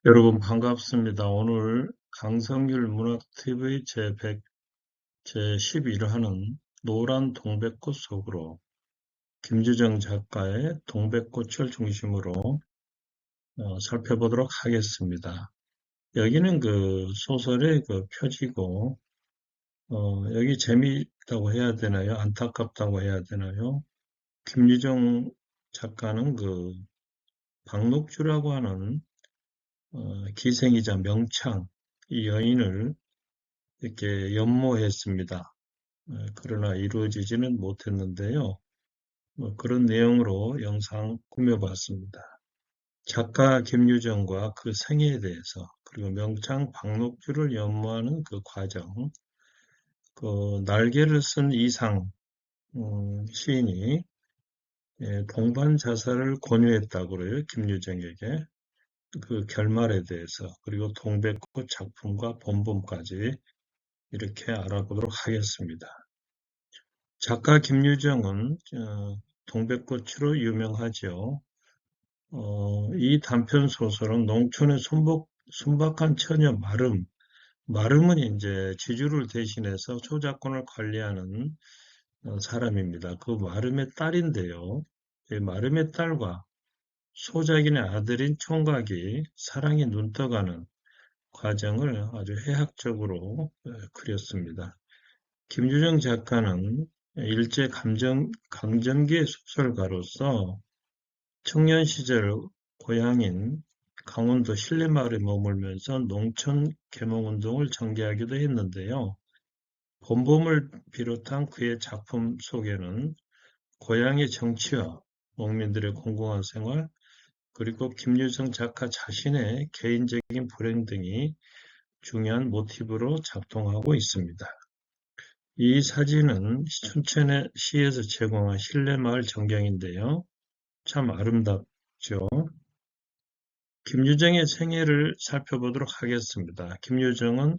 여러분 반갑습니다. 오늘 강성률 문학TV 제11화는 노란 동백꽃 속으로 김주정 작가의 동백꽃을 중심으로 살펴보도록 하겠습니다. 여기는 그 소설의 그 표지고 여기 재미있다고 해야 되나요? 안타깝다고 해야 되나요? 김유정 작가는 그 박록주라고 하는 기생이자 명창 이 여인을 이렇게 연모했습니다. 그러나 이루어지지는 못했는데요. 그런 내용으로 영상 꾸며봤습니다. 작가 김유정과 그 생애에 대해서 그리고 명창 박록주를 연모하는 그 과정, 그 날개를 쓴 이상 시인이 동반 자살을 권유했다고 그래요. 김유정에게. 그 결말에 대해서 그리고 동백꽃 작품과 본범까지 이렇게 알아보도록 하겠습니다. 작가 김유정은 동백꽃으로 유명하죠. 이 단편 소설은 농촌의 순박한 처녀 마름은 이제 지주를 대신해서 초작권을 관리하는 사람입니다. 그 마름의 딸인데요. 이 마름의 딸과 소작인의 아들인 총각이 사랑에 눈떠가는 과정을 아주 해학적으로 그렸습니다. 김유정 작가는 일제 강점기의 소설가로서 청년 시절 고향인 강원도 신례마을에 머물면서 농촌 계몽운동을 전개하기도 했는데요. 본범을 비롯한 그의 작품 속에는 고향의 정치와 농민들의 공공한 생활, 그리고 김유정 작가 자신의 개인적인 불행 등이 중요한 모티브로 작동하고 있습니다. 이 사진은 춘천의 시에서 제공한 신례마을 전경인데요. 참 아름답죠. 김유정의 생애를 살펴보도록 하겠습니다. 김유정은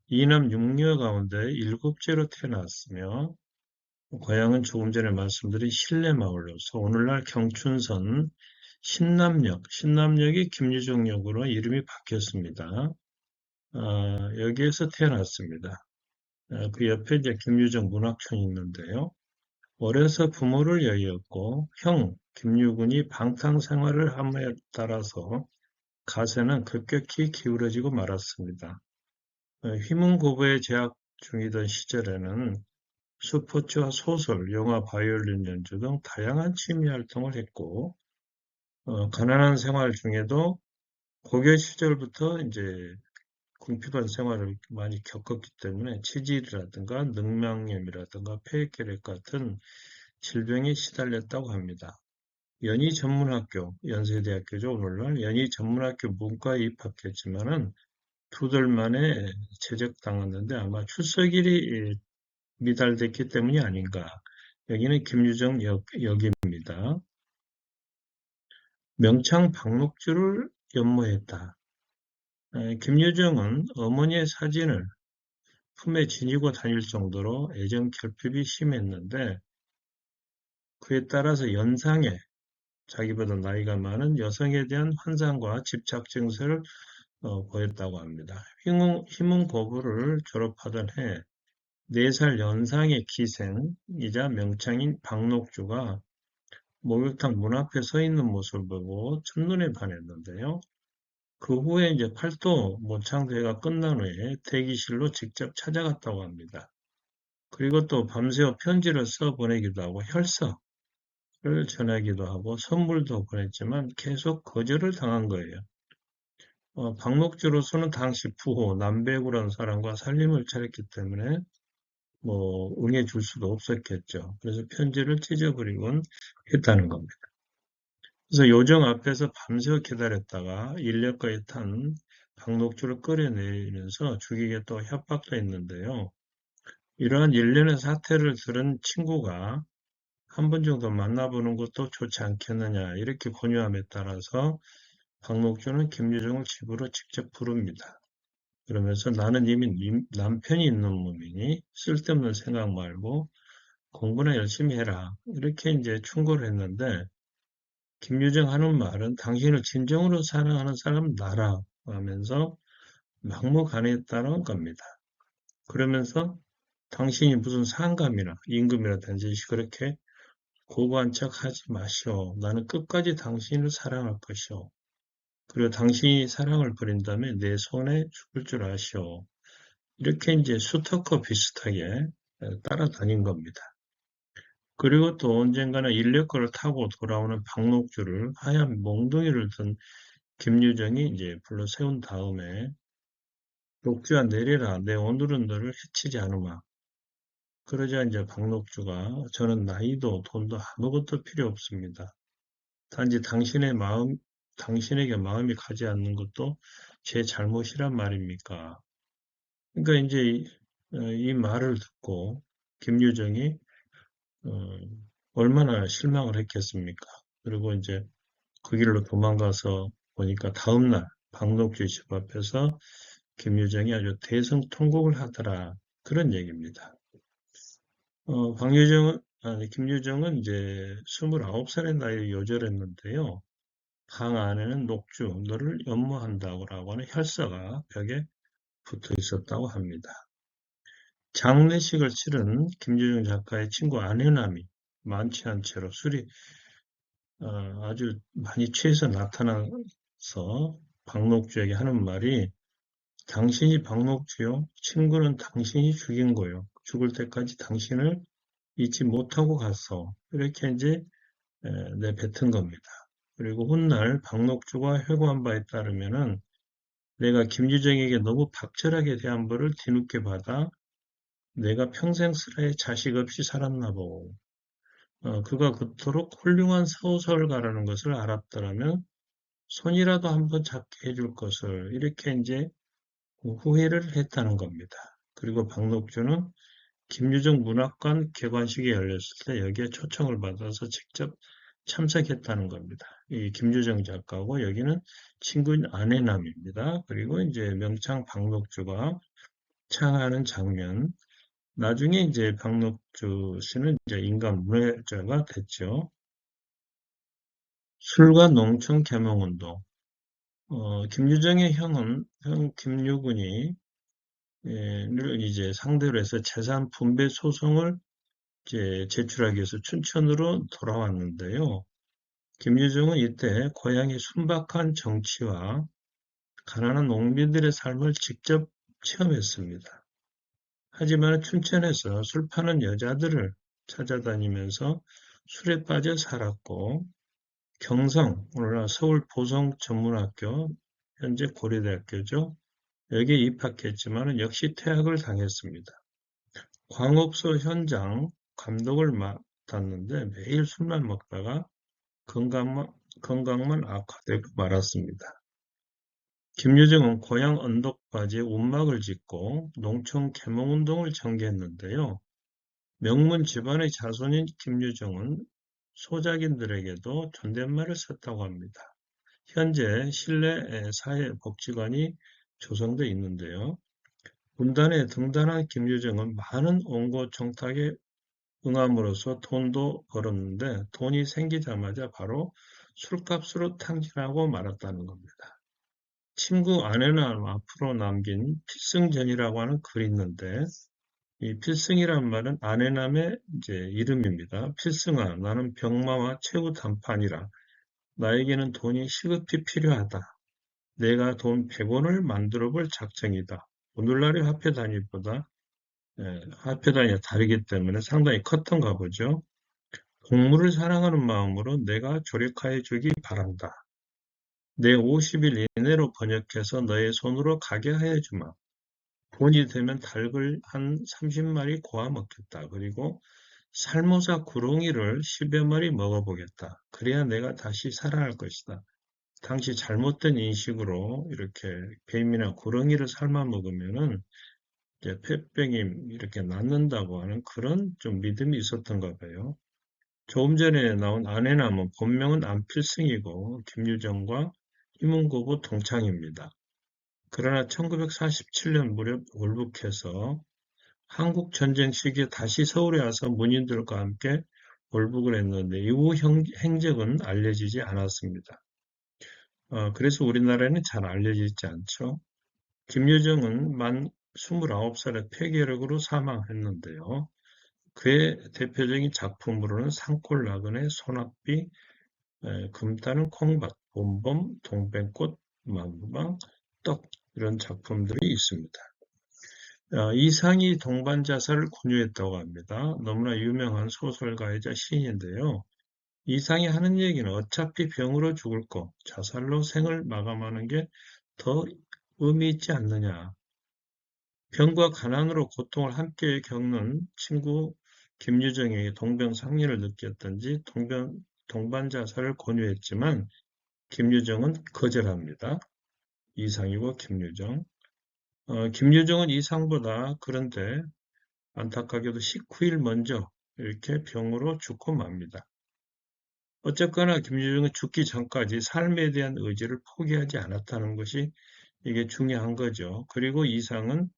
이남 6녀 가운데 7째로 태어났으며 고향은 조금 전에 말씀드린 신례마을로서 오늘날 경춘선 신남역이 김유정역으로 이름이 바뀌었습니다. 여기에서 태어났습니다. 그 옆에 이제 김유정 문학촌이 있는데요. 어려서 부모를 여의었고 형 김유군이 방탕 생활을 함에 따라서 가세는 급격히 기울어지고 말았습니다. 휘문고고에 재학 중이던 시절에는 스포츠와 소설, 영화, 바이올린 연주 등 다양한 취미 활동을 했고 가난한 생활 중에도 고교 시절부터 이제 궁핍한 생활을 많이 겪었기 때문에 치질이라든가 늑망염이라든가 폐결핵 같은 질병에 시달렸다고 합니다. 연희전문학교, 연세대학교죠. 오늘날 연희전문학교 문과에 입학했지만은 2달 만에 제적당했는데 아마 출석일이 미달됐기 때문이 아닌가. 여기는 김유정 역입니다. 명창 박록주를 연모했다. 김유정은 어머니의 사진을 품에 지니고 다닐 정도로 애정 결핍이 심했는데 그에 따라서 연상에 자기보다 나이가 많은 여성에 대한 환상과 집착 증세를 보였다고 합니다. 휘문고고를 졸업하던 해 4살 연상의 기생이자 명창인 박록주가 목욕탕 문 앞에 서 있는 모습을 보고 첫눈에 반했는데요. 그 후에 이제 팔도 모창대회가 끝난 후에 대기실로 직접 찾아갔다고 합니다. 그리고 또 밤새워 편지를 써 보내기도 하고 혈서를 전하기도 하고 선물도 보냈지만 계속 거절을 당한 거예요. 박목주로서는 당시 부호 남배구라는 사람과 살림을 차렸기 때문에 응해줄 수도 없었겠죠. 그래서 편지를 찢어버리곤 했다는 겁니다. 그래서 요정 앞에서 밤새워 기다렸다가 인력거에 탄 박록주를 끌어내리면서 죽이겠다고 협박도 했는데요. 이러한 일련의 사태를 들은 친구가 한 번 정도 만나보는 것도 좋지 않겠느냐 이렇게 권유함에 따라서 박록주는 김유정을 집으로 직접 부릅니다. 그러면서 나는 이미 남편이 있는 몸이니 쓸데없는 생각 말고 공부나 열심히 해라 이렇게 이제 충고를 했는데 김유정 하는 말은 당신을 진정으로 사랑하는 사람은 나라 하면서 막무가내했다는 겁니다. 그러면서 당신이 무슨 상감이나 임금이라든지 그렇게 고고한 척 하지 마시오. 나는 끝까지 당신을 사랑할 것이오. 그리고 당신이 사랑을 버린다면 내 손에 죽을 줄 아시오. 이렇게 이제 수터커 비슷하게 따라다닌 겁니다. 그리고 또 언젠가는 인력거를 타고 돌아오는 박록주를 하얀 몽둥이를 든 김유정이 이제 불러 세운 다음에 녹주야 내려라. 내 오늘은 너를 해치지 않으마. 그러자 이제 박록주가 저는 나이도 돈도 아무것도 필요 없습니다. 단지 당신에게 마음이 가지 않는 것도 제 잘못이란 말입니까? 그러니까 이제 이 말을 듣고 김유정이 어, 얼마나 실망을 했겠습니까? 그리고 이제 그 길로 도망가서 보니까 다음날 박록주 집 앞에서 김유정이 아주 대성통곡을 하더라. 그런 얘기입니다. 김유정은 이제 29살의 나이에 요절했는데요. 방 안에는 녹주, 너를 연모한다고 하는 혈서가 벽에 붙어 있었다고 합니다. 장례식을 치른 김유정 작가의 친구 안혜남이 만취한 채로 술이 아주 많이 취해서 나타나서 박록주에게 하는 말이 당신이 박록주요. 친구는 당신이 죽인 거요. 죽을 때까지 당신을 잊지 못하고 갔어. 이렇게 이제 내뱉은 겁니다. 그리고 훗날 박록주가 회고한 바에 따르면은 내가 김유정에게 너무 박절하게 대한 벌을 뒤늦게 받아 내가 평생 슬하에 자식 없이 살았나 보고 그가 그토록 훌륭한 소설가라는 것을 알았더라면 손이라도 한번 잡게 해줄 것을 이렇게 이제 후회를 했다는 겁니다. 그리고 박록주는 김유정 문학관 개관식이 열렸을 때 여기에 초청을 받아서 직접 참석했다는 겁니다. 이 김유정 작가고 여기는 친구인 안혜남입니다. 그리고 이제 명창 박록주가 창하는 장면. 나중에 이제 박록주 씨는 이제 인간문해자가 됐죠. 술과 농촌 계몽운동. 김유정의 형 김유근이 를 이제 상대로 해서 재산 분배 소송을 이제 제출하기 위해서 춘천으로 돌아왔는데요. 김유정은 이때 고향의 순박한 정치와 가난한 농민들의 삶을 직접 체험했습니다. 하지만 춘천에서 술 파는 여자들을 찾아다니면서 술에 빠져 살았고 경성, 오늘날 서울 보성전문학교, 현재 고려대학교죠. 여기에 입학했지만 역시 퇴학을 당했습니다. 광업소 현장 감독을 맡았는데 매일 술만 먹다가 건강만 악화되고 말았습니다. 김유정은 고향 언덕바지에 움막을 짓고 농촌 계몽운동을 전개했는데요. 명문 집안의 자손인 김유정은 소작인들에게도 존댓말을 썼다고 합니다. 현재 실내 사회복지관이 조성되어 있는데요. 군단에 등단한 김유정은 많은 원고 청탁에 응함으로써 돈도 벌었는데 돈이 생기자마자 바로 술값으로 탕진하고 말았다는 겁니다. 친구 아내는 앞으로 남긴 필승전이라고 하는 글이 있는데 이 필승이란 말은 아내남의 이제 이름입니다. 필승아, 나는 병마와 최후 단판이라 나에게는 돈이 시급히 필요하다. 내가 돈 100원을 만들어 볼 작정이다. 오늘날의 화폐 단위보다 화폐 단위가 다르기 때문에 상당히 컸던가 보죠. 동물을 사랑하는 마음으로 내가 조력하여 주기 바란다. 내 50일 이내로 번역해서 너의 손으로 가게 하여 주마. 돈이 되면 닭을 한 30마리 고아 먹겠다. 그리고 살모사 구렁이를 10여 마리 먹어보겠다. 그래야 내가 다시 살아날 것이다. 당시 잘못된 인식으로 이렇게 뱀이나 구렁이를 삶아 먹으면은 이제 폐병이 이렇게 낫는다고 하는 그런 좀 믿음이 있었던가 봐요. 조금 전에 나온 아내남은 본명은 안필승이고 김유정과 희문고고 동창입니다. 그러나 1947년 무렵 월북해서 한국전쟁 시기에 다시 서울에 와서 문인들과 함께 월북을 했는데 이후 행적은 알려지지 않았습니다. 그래서 우리나라에는 잘 알려져 있지 않죠. 김유정은 만 29살에 폐결핵으로 사망했는데요. 그의 대표적인 작품으로는 산골나그네, 소낙비, 금따는 콩밭, 봄봄, 동백꽃, 만방, 떡 이런 작품들이 있습니다. 이상이 동반자살을 권유했다고 합니다. 너무나 유명한 소설가이자 시인인데요. 이상이 하는 얘기는 어차피 병으로 죽을 거, 자살로 생을 마감하는 게 더 의미 있지 않느냐. 병과 가난으로 고통을 함께 겪는 친구 김유정에게 동병상련을 느꼈던지 동반자살을 권유했지만 김유정은 거절합니다. 이상이고 김유정. 김유정은 이상보다 그런데 안타깝게도 19일 먼저 이렇게 병으로 죽고 맙니다. 어쨌거나 김유정은 죽기 전까지 삶에 대한 의지를 포기하지 않았다는 것이 이게 중요한 거죠. 그리고 이상은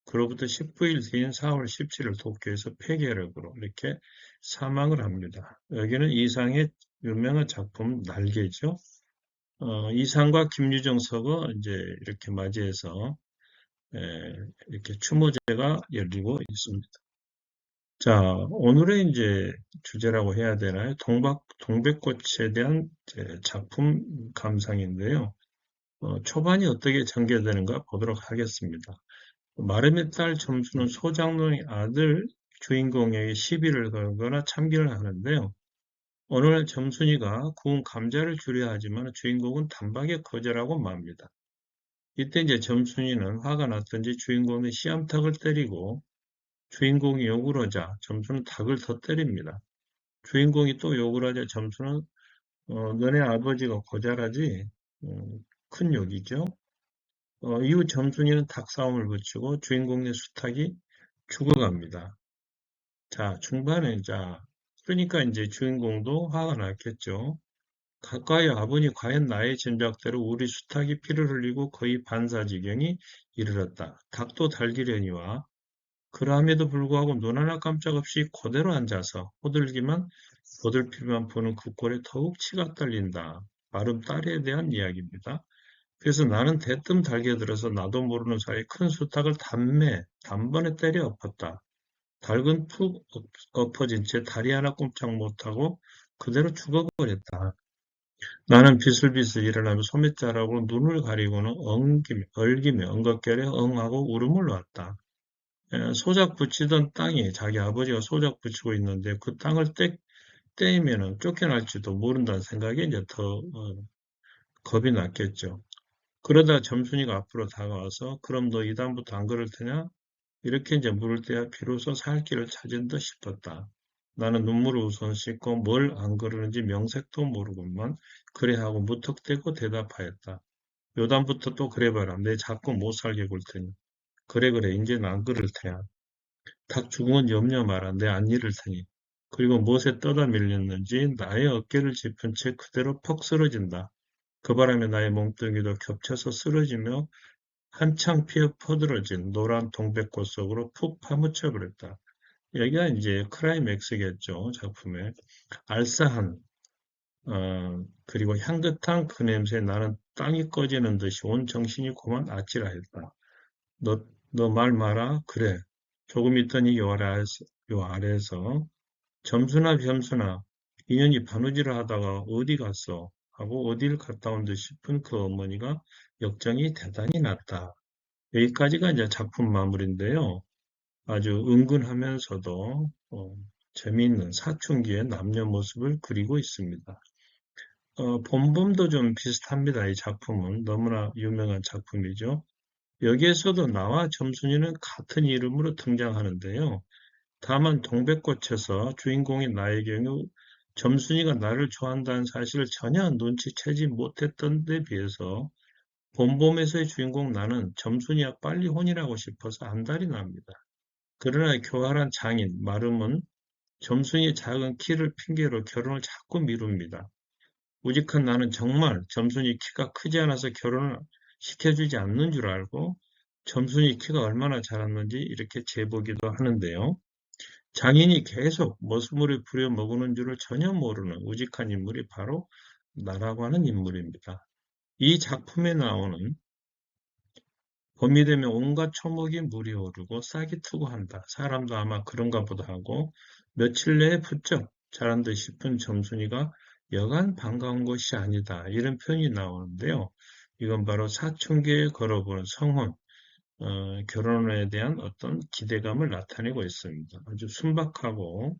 그로부터 19일 뒤인 4월 17일 도쿄에서 폐결핵으로 이렇게 사망을 합니다. 여기는 이상의 유명한 작품 날개죠. 이상과 김유정 서거 이제 이렇게 맞이해서 이렇게 추모제가 열리고 있습니다. 자, 오늘의 이제 주제라고 해야 되나요? 동백꽃에 대한 작품 감상인데요. 초반이 어떻게 전개되는가 보도록 하겠습니다. 마름의 딸 점수는 소장농의 아들 주인공에게 시비를 걸거나 참견을 하는데요. 어느 날 점순이가 구운 감자를 주려 하지만 주인공은 단박에 거절하고 맙니다. 이때 이제 점순이는 화가 났던지 주인공의 씨암탉을 때리고 주인공이 욕을 하자 점수는 닭을 더 때립니다. 주인공이 또 욕을 하자 점수는 너네 아버지가 고자라지 큰 욕이죠. 이후 점순이는 닭 싸움을 붙이고 주인공의 수탉이 죽어갑니다. 자, 중반에 그러니까 이제 주인공도 화가 났겠죠. 가까이 아버니 과연 나의 짐작대로 우리 수탉이 피를 흘리고 거의 반사지경이 이르렀다. 닭도 달기려니와 그럼에도 불구하고 눈 하나 깜짝 없이 그대로 앉아서 호들기만 보들피만 보는 그 꼴에 더욱 치가 떨린다. 마름 딸에 대한 이야기입니다. 그래서 나는 대뜸 달겨들어서 나도 모르는 사이에 큰 수탉을 단번에 때려 엎었다. 닭은 푹 엎어진 채 다리 하나 꼼짝 못하고 그대로 죽어버렸다. 나는 비슬비슬 일어나며 소매자락으로 눈을 가리고는 엉기며 엉겁결에 응하고 울음을 놨다. 소작 붙이던 땅에 자기 아버지가 소작 붙이고 있는데 그 땅을 떼이면은 쫓겨날지도 모른다는 생각에 이제 더 겁이 났겠죠. 그러다 점순이가 앞으로 다가와서 그럼 너 이다음부터 안 그럴 테냐? 이렇게 이제 물을 때야 비로소 살 길을 찾은 듯 싶었다. 나는 눈물을 우선 씻고 뭘 안 그러는지 명색도 모르고만 그래 하고 무턱대고 대답하였다. 요담부터 또 그래봐라. 내 자꾸 못 살게 굴 테니. 그래 이제는 안 그럴 테야. 닭 죽은 염려 마라. 내 안 잃을 테니. 그리고 못에 떠다 밀렸는지 나의 어깨를 짚은 채 그대로 퍽 쓰러진다. 그 바람에 나의 몸뚱이도 겹쳐서 쓰러지며 한창 피어 퍼들어진 노란 동백꽃 속으로 푹 파묻혀 버렸다. 여기가 이제 크라이맥스겠죠, 작품에. 알싸한, 그리고 향긋한 그 냄새 나는 땅이 꺼지는 듯이 온 정신이 고만 아찔하였다. 너 말 마라? 그래. 조금 있더니 요 아래에서 점수나 점수나 인연이 바느질을 하다가 어디 갔어? 하고 어딜 갔다 온 듯 싶은 그 어머니가 역정이 대단히 났다. 여기까지가 이제 작품 마무리인데요. 아주 은근하면서도 재미있는 사춘기의 남녀 모습을 그리고 있습니다. 봄봄도 좀 비슷합니다. 이 작품은 너무나 유명한 작품이죠. 여기에서도 나와 점순이는 같은 이름으로 등장하는데요. 다만 동백꽃에서 주인공인 나의 경우 점순이가 나를 좋아한다는 사실을 전혀 눈치채지 못했던 데 비해서 봄봄에서의 주인공 나는 점순이와 빨리 혼인하고 싶어서 안달이 납니다. 그러나 교활한 장인 마름은 점순이의 작은 키를 핑계로 결혼을 자꾸 미룹니다. 우직한 나는 정말 점순이 키가 크지 않아서 결혼을 시켜주지 않는 줄 알고 점순이 키가 얼마나 자랐는지 이렇게 재보기도 하는데요. 장인이 계속 머슴물을 부려먹는 줄을 전혀 모르는 우직한 인물이 바로 나라고 하는 인물입니다. 이 작품에 나오는 봄이 되면 온갖 초목이 물이 오르고 싹이 투구한다. 사람도 아마 그런가 보다 하고 며칠 내에 부쩍 자란 듯 싶은 점순이가 여간 반가운 것이 아니다. 이런 표현이 나오는데요. 이건 바로 사춘기에 걸어보는 성혼, 결혼에 대한 어떤 기대감을 나타내고 있습니다. 아주 순박하고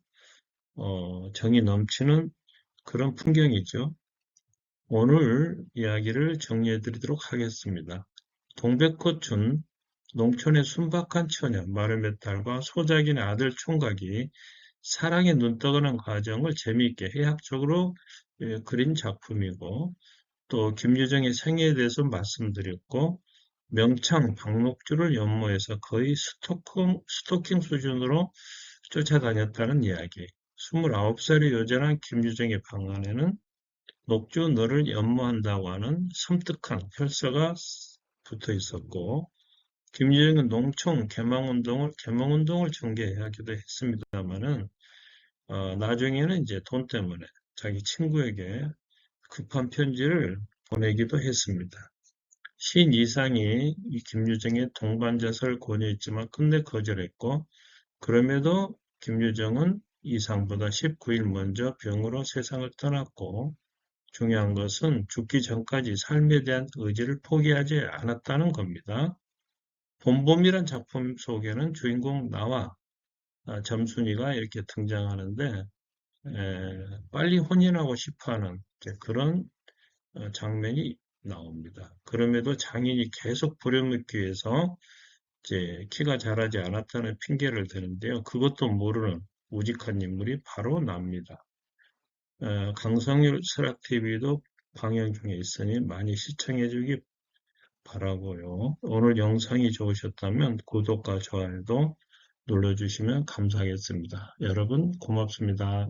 정이 넘치는 그런 풍경이죠. 오늘 이야기를 정리해 드리도록 하겠습니다. 동백꽃은 농촌의 순박한 처녀 마르메탈과 소작인의 아들 총각이 사랑에 눈떠가는 과정을 재미있게 해학적으로 그린 작품이고, 또 김유정의 생애에 대해서 말씀드렸고, 명창 박록주를 연모해서 거의 스토킹 수준으로 쫓아다녔다는 이야기. 29살의 여전한 김유정의 방안에는 녹주 너를 연모한다고 하는 섬뜩한 혈서가 붙어 있었고, 김유정은 농촌 개망운동을 전개하기도 했습니다만은, 나중에는 이제 돈 때문에 자기 친구에게 급한 편지를 보내기도 했습니다. 신 이상이 이 김유정의 동반자설을 권유했지만 끝내 거절했고, 그럼에도 김유정은 이상보다 19일 먼저 병으로 세상을 떠났고, 중요한 것은 죽기 전까지 삶에 대한 의지를 포기하지 않았다는 겁니다. 봄봄이란 작품 속에는 주인공 나와 점순이가 이렇게 등장하는데 빨리 혼인하고 싶어하는 그런 장면이 나옵니다. 그럼에도 장인이 계속 부려먹기 위해서 이제 키가 자라지 않았다는 핑계를 대는데요. 그것도 모르는 우직한 인물이 바로 납니다. 강성일 스락TV도 방영 중에 있으니 많이 시청해주기 바라고요. 오늘 영상이 좋으셨다면 구독과 좋아요도 눌러주시면 감사하겠습니다. 여러분 고맙습니다.